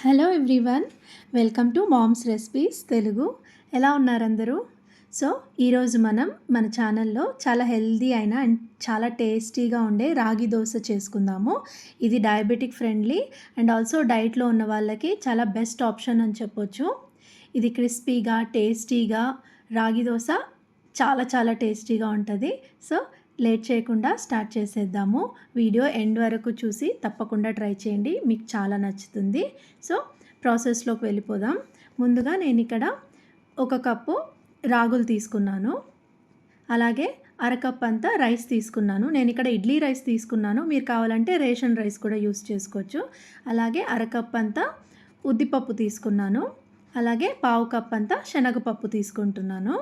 Hello everyone, welcome to mom's recipes Telugu. ఎలా ఉన్నారు అందరూ? సో ఈరోజు మనం మన ఛానల్లో చాలా హెల్దీ అయిన అండ్ చాలా టేస్టీగా ఉండే రాగి దోశ చేసుకుందాము. ఇది డయాబెటిక్ ఫ్రెండ్లీ అండ్ ఆల్సో డైట్లో ఉన్న వాళ్ళకి చాలా బెస్ట్ ఆప్షన్ అని చెప్పొచ్చు. ఇది క్రిస్పీగా టేస్టీగా రాగి దోశ చాలా చాలా టేస్టీగా ఉంటుంది. సో లేట్ చేయకుండా స్టార్ట్ చేసేద్దాము. వీడియో ఎండ్ వరకు చూసి తప్పకుండా ట్రై చేయండి, మీకు చాలా నచ్చుతుంది. సో ప్రాసెస్లోకి వెళ్ళిపోదాం. ముందుగా నేను ఇక్కడ 1 కప్పు రాగులు తీసుకున్నాను. అలాగే అరకప్ అంతా రైస్ తీసుకున్నాను. నేను ఇక్కడ ఇడ్లీ రైస్ తీసుకున్నాను, మీరు కావాలంటే రేషన్ రైస్ కూడా యూస్ చేసుకోవచ్చు. అలాగే అరకప్ అంతా ఉద్దిపప్పు తీసుకున్నాను. అలాగే పావు కప్ అంతా శనగపప్పు తీసుకుంటున్నాను.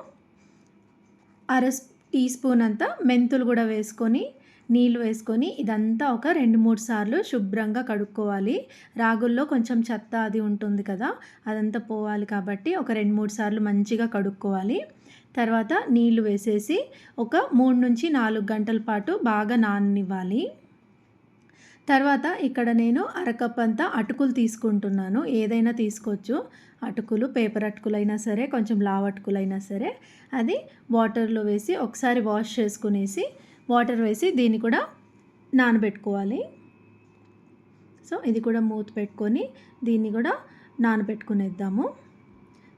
అర టీ స్పూన్ అంతా మెంతులు కూడా వేసుకొని నీళ్ళు వేసుకొని ఇదంతా ఒక 2-3 సార్లు శుభ్రంగా కడుక్కోవాలి. రాగుల్లో కొంచెం చెత్త అది ఉంటుంది కదా, అదంతా పోవాలి కాబట్టి ఒక 2-3 సార్లు మంచిగా కడుక్కోవాలి. తర్వాత నీళ్లు వేసేసి ఒక 3-4 గంటల పాటు బాగా నాననివ్వాలి. తర్వాత ఇక్కడ నేను అరకప్ అంతా అటుకులు తీసుకుంటున్నాను. ఏదైనా తీసుకోవచ్చు, అటుకులు, పేపర్ అటుకులైనా సరే, కొంచెం లావు అటుకులైనా సరే. అది వాటర్లో వేసి ఒకసారి వాష్ చేసుకునేసి వాటర్ వేసి దీన్ని కూడా నానబెట్టుకోవాలి. సో ఇది కూడా మూత పెట్టుకొని దీన్ని కూడా నానబెట్టుకునేద్దాము.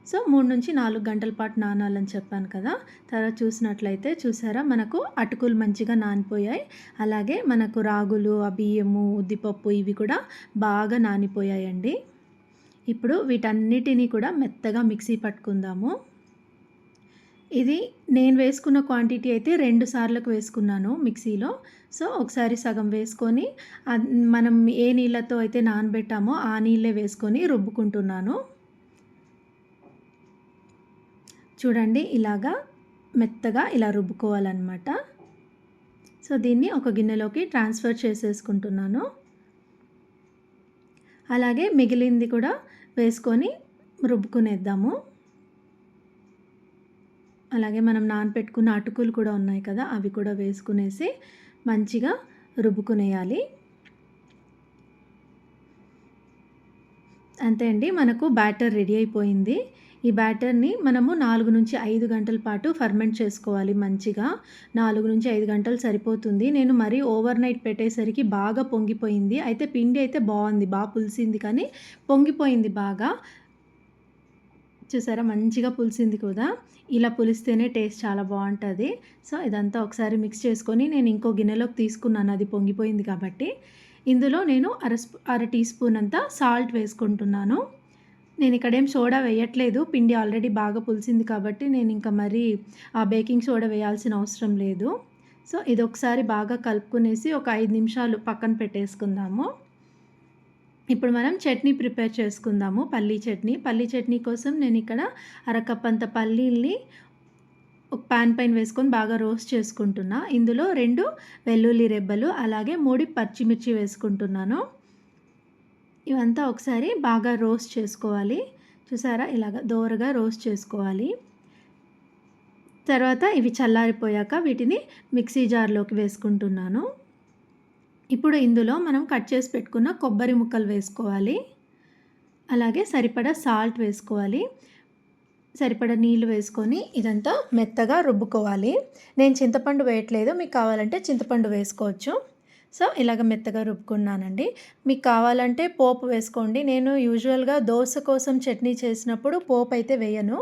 సో 3-4 గంటల పాటు నానాలని చెప్పాను కదా. తర్వాత చూసినట్లయితే చూసారా, మనకు అటుకులు మంచిగా నానిపోయాయి. అలాగే మనకు రాగులు, ఆ బియ్యము, ఉద్దిపప్పు ఇవి కూడా బాగా నానిపోయాయండి. ఇప్పుడు వీటన్నిటినీ కూడా మెత్తగా మిక్సీ పట్టుకుందాము. ఇది నేను వేసుకున్న క్వాంటిటీ అయితే 2 సార్లకు వేసుకున్నాను మిక్సీలో. సో ఒకసారి సగం వేసుకొని మనం ఏ నీళ్ళతో అయితే నానబెట్టామో ఆ నీళ్ళే వేసుకొని రుబ్బుకుంటున్నాను. చూడండి, ఇలాగా మెత్తగా ఇలా రుబ్బుకోవాలన్నమాట. సో దీన్ని ఒక గిన్నెలోకి ట్రాన్స్ఫర్ చేసేసుకుంటున్నాను. అలాగే మిగిలింది కూడా వేసుకొని రుబ్బుకునేద్దాము. అలాగే మనం నానబెట్టుకున్న అటుకులు కూడా ఉన్నాయి కదా, అవి కూడా వేసుకునేసి మంచిగా రుబ్బుకునేయాలి. అంతే అండి, మనకు బ్యాటర్ రెడీ అయిపోయింది. ఈ బ్యాటర్ని మనము 4-5 గంటల పాటు ఫర్మెంట్ చేసుకోవాలి మంచిగా. 4-5 గంటలు సరిపోతుంది. నేను మరీ ఓవర్ నైట్ పెట్టేసరికి బాగా పొంగిపోయింది. అయితే పిండి అయితే బాగుంది, బాగా పులిసింది, కానీ పొంగిపోయింది బాగా. చూసారా, మంచిగా పులిసింది కూడా. ఇలా పులిస్తేనే టేస్ట్ చాలా బాగుంటుంది. సో ఇదంతా ఒకసారి మిక్స్ చేసుకొని నేను ఇంకో గిన్నెలోకి తీసుకున్నాను, అది పొంగిపోయింది కాబట్టి. ఇందులో నేను అర టీ స్పూన్ అంతా సాల్ట్ వేసుకుంటున్నాను. నేను ఇక్కడేం సోడా వేయట్లేదు, పిండి ఆల్రెడీ బాగా పులిసింది కాబట్టి నేను ఇంకా మరీ ఆ బేకింగ్ సోడా వేయాల్సిన అవసరం లేదు. సో ఇది ఒకసారి బాగా కలుపుకునేసి ఒక 5 నిమిషాలు పక్కన పెట్టేసుకుందాము. ఇప్పుడు మనం చట్నీ ప్రిపేర్ చేసుకుందాము, పల్లీ చట్నీ. పల్లీ చట్నీ కోసం నేను ఇక్కడ అరకప్ అంత పల్లీల్ని ఒక పాన్ పైన వేసుకొని బాగా రోస్ట్ చేసుకుంటున్నా. ఇందులో 2 వెల్లుల్లి రెబ్బలు అలాగే 3 పచ్చిమిర్చి వేసుకుంటున్నాను. ఇవంతా ఒకసారి బాగా రోస్ట్ చేసుకోవాలి. చూసారా, ఇలాగ దోరగా రోస్ట్ చేసుకోవాలి. తర్వాత ఇవి చల్లారిపోయాక వీటిని మిక్సీ జార్లోకి వేసుకుంటున్నాను. ఇప్పుడు ఇందులో మనం కట్ చేసి పెట్టుకున్న కొబ్బరి ముక్కలు వేసుకోవాలి. అలాగే సరిపడా సాల్ట్ వేసుకోవాలి. సరిపడా నీళ్ళు వేసుకొని ఇదంతా మెత్తగా రుబ్బుకోవాలి. నేను చింతపండు వేయట్లేదు, మీకు కావాలంటే చింతపండు వేసుకోవచ్చు. సో ఇలాగ మెత్తగా రుబ్బుకున్నానండి. మీకు కావాలంటే పోపు వేసుకోండి. నేను యూజువల్గా దోశ కోసం చట్నీ చేసినప్పుడు పోపు అయితే వేయను,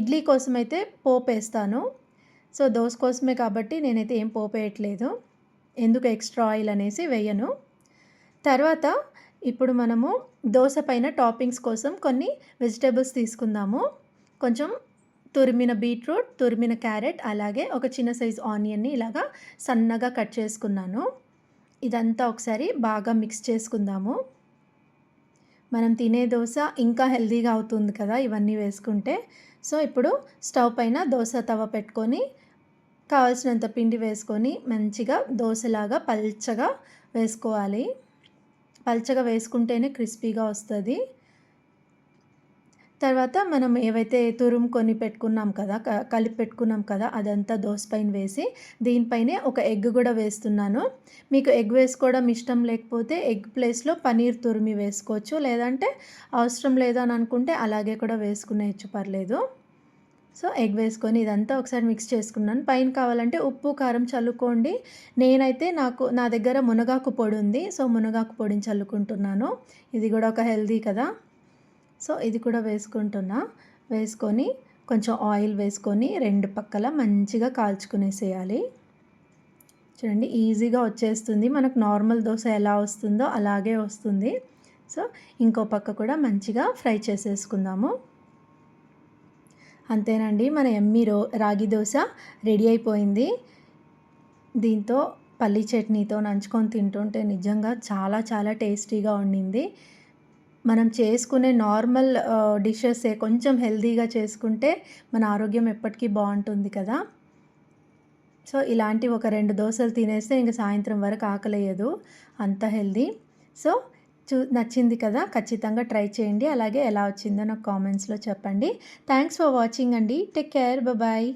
ఇడ్లీ కోసం అయితే పోపు వేస్తాను. సో దోశ కోసమే కాబట్టి నేనైతే ఏం పోపు వేయట్లేదు, ఎందుకు ఎక్స్ట్రా ఆయిల్ అనేసి వేయను. తర్వాత ఇప్పుడు మనము దోశ పైన టాపింగ్స్ కోసం కొన్ని వెజిటేబుల్స్ తీసుకుందాము. కొంచెం తురిమిన బీట్రూట్, తురిమిన క్యారెట్, అలాగే ఒక చిన్న సైజ్ ఆనియన్ని ఇలాగా సన్నగా కట్ చేసుకున్నాను. ఇదంతా ఒకసారి బాగా మిక్స్ చేసుకుందాము. మనం తినే దోశ ఇంకా హెల్తీగా అవుతుంది కదా ఇవన్నీ వేసుకుంటే. సో ఇప్పుడు స్టవ్ పైన దోశ తవ పెట్టుకొని కావాల్సినంత పిండి వేసుకొని మంచిగా దోశలాగా పల్చగా వేసుకోవాలి. పల్చగా వేసుకుంటేనే క్రిస్పీగా వస్తుంది. తర్వాత మనం ఏవైతే తురుముకొని పెట్టుకున్నాం కదా! కలిపి పెట్టుకున్నాం కదా! అదంతా దోస పైన వేసి, దీనిపైనే ఒక ఎగ్ గూడా వేస్తున్నాను. మీకు ఎగ్ వేసుకోవడం ఇష్టం లేకపోతే ఎగ్ ప్లేస్‌లో పన్నీర్ తురిమి వేసుకోవచ్చు. లేదంటే అవసరం లేదు అని అనుకుంటే అలాగే కూడా వేసుకునేయచ్చు, పర్లేదు. సో, ఎగ్ వేసుకొని ఇదంతా ఒకసారి మిక్స్ చేసుకున్నాను. పైన కావాలంటే ఉప్పు, కారం చల్లుకోండి. నేనైతే నా దగ్గర మునగాకు పొడి ఉంది. సో, మునగాకు పొడిని చల్లుకుంటున్నాను. ఇది గూడా ఒక హెల్తీ కదా! సో, ఇది కూడా వేసుకుంటున్నా. వేసుకొని కొంచెం ఆయిల్ వేసుకొని 2 పక్కల మంచిగా కాల్చుకునేసేయాలి. చూడండి ఈజీగా వచ్చేస్తుంది. మనకు నార్మల్ దోస ఎలా వస్తుందో అలాగే వస్తుంది. సో, ఇంకో పక్క కూడా మంచిగా ఫ్రై చేసేసుకుందాము. అంతేనండి, మన యమ్మీ రాగి దోస రెడీ అయిపోయింది. దీంతో పల్లీ చట్నీతో నంచుకొని తింటుంటే నిజంగా చాలా చాలా టేస్టీగా ఉండింది. మనం చేసుకునే నార్మల్ డిషెసే కొంచెం హెల్తీగా చేసుకుంటే మన ఆరోగ్యం ఎప్పటికీ బావుంటుంది కదా! సో, ఇలాంటి ఒక 2 దోసలు తినేస్తే ఇంక సాయంత్రం వరకు ఆకలేయదు. అంత హెల్తీ. సో, నచ్చింది కదా! ఖచ్చితంగా ట్రై చేయండి. అలాగే ఎలా వచ్చిందో నాకు కామెంట్స్‌లో చెప్పండి. థాంక్స్ ఫర్ వాచింగ్ అండి. Take care. బాయ్.